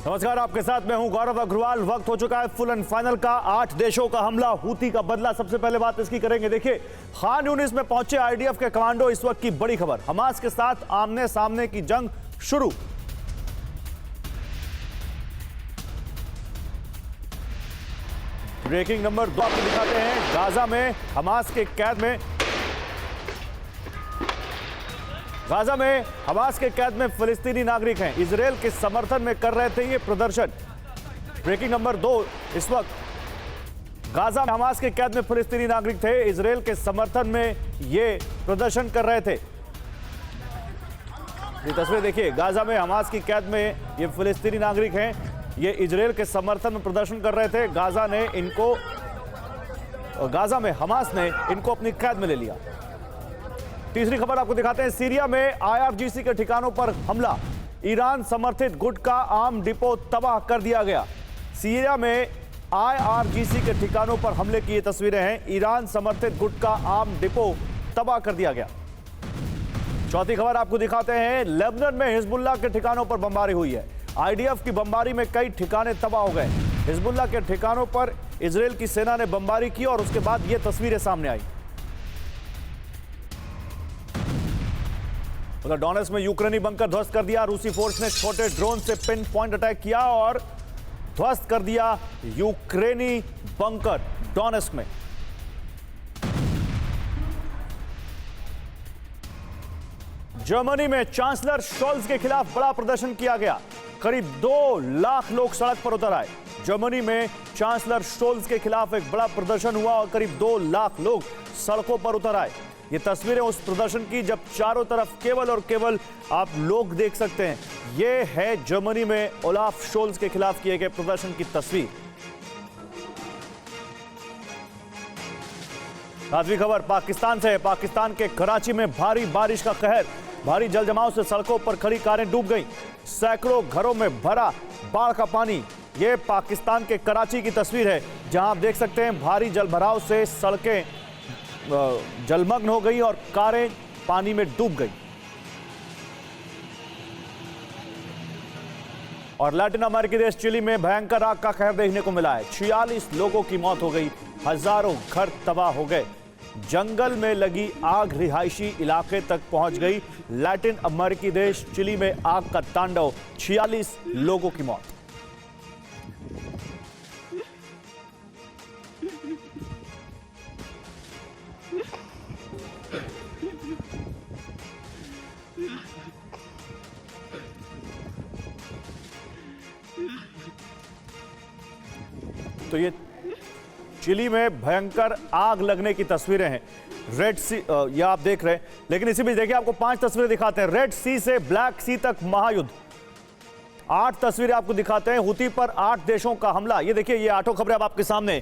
नमस्कार, आपके साथ मैं हूं गौरव अग्रवाल। वक्त हो चुका है फुल एंड फाइनल का। 8 देशों का हमला, हूती का बदला। सबसे पहले बात इसकी करेंगे। देखिए, खान यूनिस में पहुंचे आईडीएफ के कमांडो। इस वक्त की बड़ी खबर, हमास के साथ आमने सामने की जंग शुरू। ब्रेकिंग नंबर 2 आपको दिखाते हैं। गाजा में हमास के कैद में फिलिस्तीनी नागरिक हैं। इजरायल के समर्थन में कर रहे थे ये प्रदर्शन। ब्रेकिंग नंबर 2, इस वक्त गाजा में हमास के कैद में फिलिस्तीनी नागरिक थे। इजरायल के समर्थन में ये प्रदर्शन कर रहे थे। ये तस्वीर देखिए, गाजा में हमास की कैद में ये फिलिस्तीनी नागरिक हैं। ये इजरायल के समर्थन में प्रदर्शन कर रहे थे। गाजा में हमास ने इनको अपनी कैद में ले लिया। तीसरी खबर आपको दिखाते हैं। सीरिया में आईआरजीसी के ठिकानों पर हमला। ईरान समर्थित गुट का आम डिपो तबाह कर दिया गया। सीरिया में आईआरजीसी के ठिकानों पर हमले की ये तस्वीरें हैं। ईरान समर्थित गुट का आम डिपो तबाह कर दिया गया। चौथी खबर आपको दिखाते हैं। लेबनान में हिजबुल्लाह के ठिकानों पर बमबारी हुई है। आईडीएफ की बमबारी में कई ठिकाने तबाह हो गए। हिजबुल्लाह के ठिकानों पर इजरायल की सेना ने बमबारी की और उसके बाद ये तस्वीरें सामने आई। उधर डोनेट्स्क में यूक्रेनी बंकर ध्वस्त कर दिया। रूसी फोर्स ने छोटे ड्रोन से पिन पॉइंट अटैक किया और ध्वस्त कर दिया यूक्रेनी बंकर डोनेट्स्क में। जर्मनी में चांसलर शोल्ज के खिलाफ बड़ा प्रदर्शन किया गया। करीब 2 लाख लोग सड़क पर उतर आए। जर्मनी में चांसलर शोल्ज के खिलाफ एक बड़ा प्रदर्शन हुआ और करीब 2 लाख लोग सड़कों पर उतर आए। ये तस्वीरें उस प्रदर्शन की जब चारों तरफ केवल और केवल आप लोग देख सकते हैं। ये है जर्मनी में ओलाफ शोल्ज के खिलाफ किए गए प्रदर्शन की तस्वीर। सातवीं खबर पाकिस्तान से है। पाकिस्तान के कराची में भारी बारिश का कहर। भारी जलजमाव से सड़कों पर खड़ी कारें डूब गईं। सैकड़ों घरों में भरा बाढ़ का पानी। ये पाकिस्तान के कराची की तस्वीर है, जहां आप देख सकते हैं भारी जलभराव से सड़कें जलमग्न हो गई और कारें पानी में डूब गई। और लैटिन अमेरिकी देश चिली में भयंकर आग का कहर देखने को मिला है। 46 लोगों की मौत हो गई। हजारों घर तबाह हो गए। जंगल में लगी आग रिहायशी इलाके तक पहुंच गई। लैटिन अमेरिकी देश चिली में आग का तांडव, 46 लोगों की मौत। तो ये चिली में भयंकर आग लगने की तस्वीरें हैं। रेड सी ये आप देख रहे हैं। लेकिन इसी बीच देखिए, आपको 5 तस्वीरें दिखाते हैं। रेड सी से ब्लैक सी तक महायुद्ध। 8 तस्वीरें आपको दिखाते हैं। हूती पर 8 देशों का हमला। ये देखिए, ये 8 खबरें अब आपके सामने।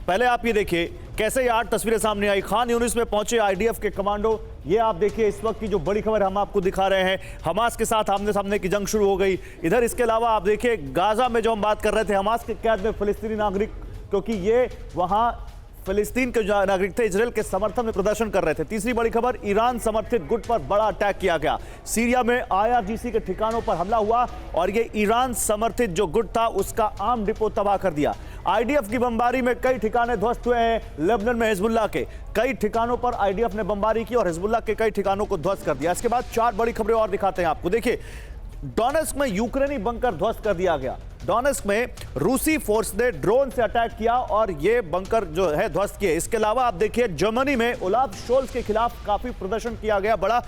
पहले आप ये देखिए कैसे ये 8 तस्वीरें सामने आई। खान यूनिस में पहुंचे आईडीएफ के कमांडो। ये आप देखिए, इस वक्त की जो बड़ी खबर हम आपको दिखा रहे हैं। हमास के साथ आमने सामने की जंग शुरू हो गई। इधर इसके अलावा आप देखिए, गाजा में जो हम बात कर रहे थे, हमास के कैद में फिलिस्तीनी नागरिक, क्योंकि ये वहां फिलिस्तीन के नागरिक थे, इजरायल के समर्थन में प्रदर्शन कर रहे थे। तीसरी बड़ी खबर, ईरान समर्थित गुट पर बड़ा अटैक किया गया। सीरिया में आईआरजीसी के ठिकानों पर हमला हुआ और ये ईरान समर्थित जो गुट था उसका आम डिपो तबाह कर दिया। आईडीएफ की बमबारी में कई ठिकाने ध्वस्त हुए हैं। लेबनान में हिजबुल्लाह के कई ठिकानों पर आईडीएफ ने बमबारी की और हिजबुल्लाह के कई ठिकानों को ध्वस्त कर दिया। इसके बाद 4 बड़ी खबरें और दिखाते हैं आपको। देखिए, डोनेट्स्क में यूक्रेनी बंकर ध्वस्त कर दिया गया। डोनेट्स्क में रूसी फोर्स ने ड्रोन से अटैक किया और ये बंकर जो है ध्वस्त किए। इसके अलावा आप देखिए, जर्मनी में ओलाफ शोल्ज के खिलाफ काफी प्रदर्शन किया गया। बड़ा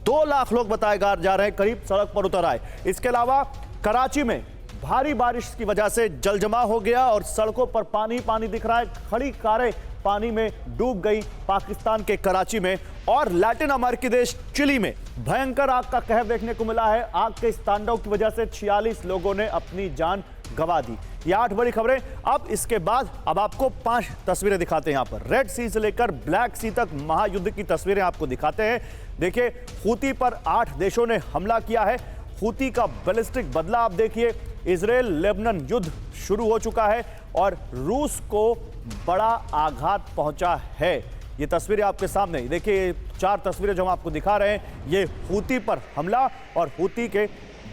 2 लाख लोग बताए जा रहे हैं करीब सड़क पर उतर आए। इसके अलावा कराची में भारी बारिश की वजह से जलजमाव हो गया और सड़कों पर पानी पानी दिख रहा है। खड़ी कारें पानी में डूब गई पाकिस्तान के कराची में। और लैटिन अमेरिकी देश चिली में भयंकर आग का कहर देखने को मिला है। आग के इस तांडव की वजह से 46 लोगों ने अपनी जान गंवा दी। ये 8 बड़ी खबरें। अब इसके बाद अब आपको 5 तस्वीरें दिखाते हैं। यहाँ पर रेड सी से लेकर ब्लैक सी तक महायुद्ध की तस्वीरें आपको दिखाते हैं। देखिए, हूती पर 8 देशों ने हमला किया है। हूती का बैलिस्टिक बदला आप देखिए। इजरायल लेबनान युद्ध शुरू हो चुका है और रूस को बड़ा आघात पहुंचा है। ये तस्वीरें आपके सामने देखिए, 4 तस्वीरें जो हम आपको दिखा रहे हैं, ये हूती पर हमला और हूती के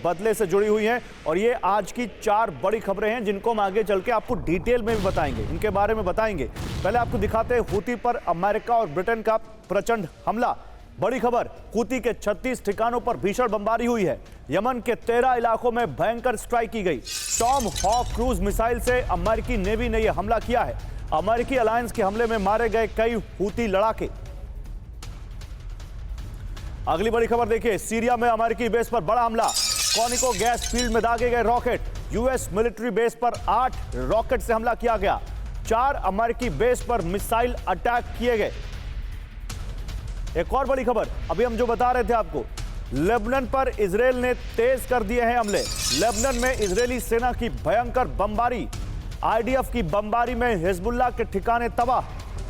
बदले से जुड़ी हुई हैं और ये आज की 4 बड़ी खबरें हैं जिनको हम आगे चल के आपको डिटेल में भी बताएंगे, इनके बारे में बताएंगे। पहले आपको दिखाते हैं हूती पर अमेरिका और ब्रिटेन का प्रचंड हमला। बड़ी खबर, हूती के 36 ठिकानों पर भीषण बमबारी हुई है। यमन के 13 इलाकों में भयंकर स्ट्राइक की गई। टॉम हॉक क्रूज मिसाइल से अमेरिकी नेवी ने यह हमला किया है। अमेरिकी अलायंस के हमले में मारे गए कई हूती लड़ाके। अगली बड़ी खबर देखिए, सीरिया में अमेरिकी बेस पर बड़ा हमला। कॉनिको गैस फील्ड में दागे गए रॉकेट। यूएस मिलिट्री बेस पर 8 रॉकेट से हमला किया गया। 4 अमेरिकी बेस पर मिसाइल अटैक किए गए। एक और बड़ी खबर, अभी हम जो बता रहे थे आपको, लेबनान पर इजरायल ने तेज कर दिए हैं हमले। लेबनान में इजरायली सेना की भयंकर बमबारी। आईडीएफ की बमबारी में हिजबुल्लाह के ठिकाने तबाह।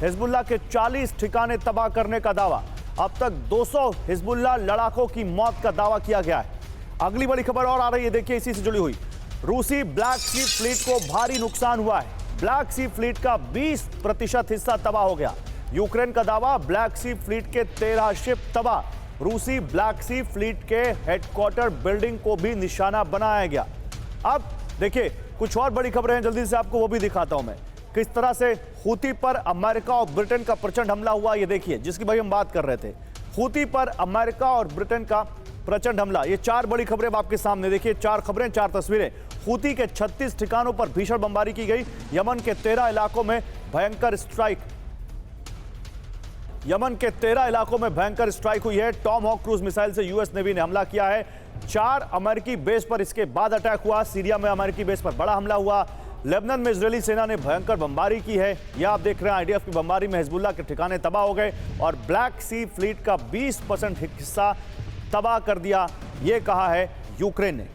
हिजबुल्लाह के 40 ठिकाने तबाह करने का दावा। अब तक 200 हिजबुल्लाह लड़ाकों की मौत का दावा किया गया है। अगली बड़ी खबर और आ रही है, देखिए इसी से जुड़ी हुई। रूसी ब्लैक सी फ्लीट को भारी नुकसान हुआ है। ब्लैक सी फ्लीट का 20% हिस्सा तबाह हो गया। यूक्रेन का दावा, ब्लैक सी फ्लीट के 13 शिप तबाह। रूसी ब्लैक सी फ्लीट के हेडक्वार्टर बिल्डिंग को भी निशाना बनाया गया। अब देखिए कुछ और बड़ी खबरें हैं, जल्दी से आपको वो भी दिखाता हूं मैं। किस तरह से हूती पर अमेरिका और ब्रिटेन का प्रचंड हमला हुआ, ये देखिए, जिसकी भाई हम बात कर रहे थे। हूती पर अमेरिका और ब्रिटेन का प्रचंड हमला। ये 4 बड़ी खबरें आपके सामने, देखिए 4 खबरें, 4 तस्वीरें। हूती के 36 ठिकानों पर भीषण बमबारी की गई। यमन के 13 इलाकों में भयंकर स्ट्राइक। यमन के 13 इलाकों में भयंकर स्ट्राइक हुई है। टॉम हॉक क्रूज मिसाइल से यूएस नेवी ने हमला किया है। 4 अमेरिकी बेस पर इसके बाद अटैक हुआ। सीरिया में अमेरिकी बेस पर बड़ा हमला हुआ। लेबनान में इजरायली सेना ने भयंकर बमबारी की है। यह आप देख रहे हैं, आईडीएफ की बमबारी में हिजबुल्लाह के ठिकाने तबाह हो गए और ब्लैक सी फ्लीट का 20% हिस्सा तबाह कर दिया, यह कहा है यूक्रेन ने।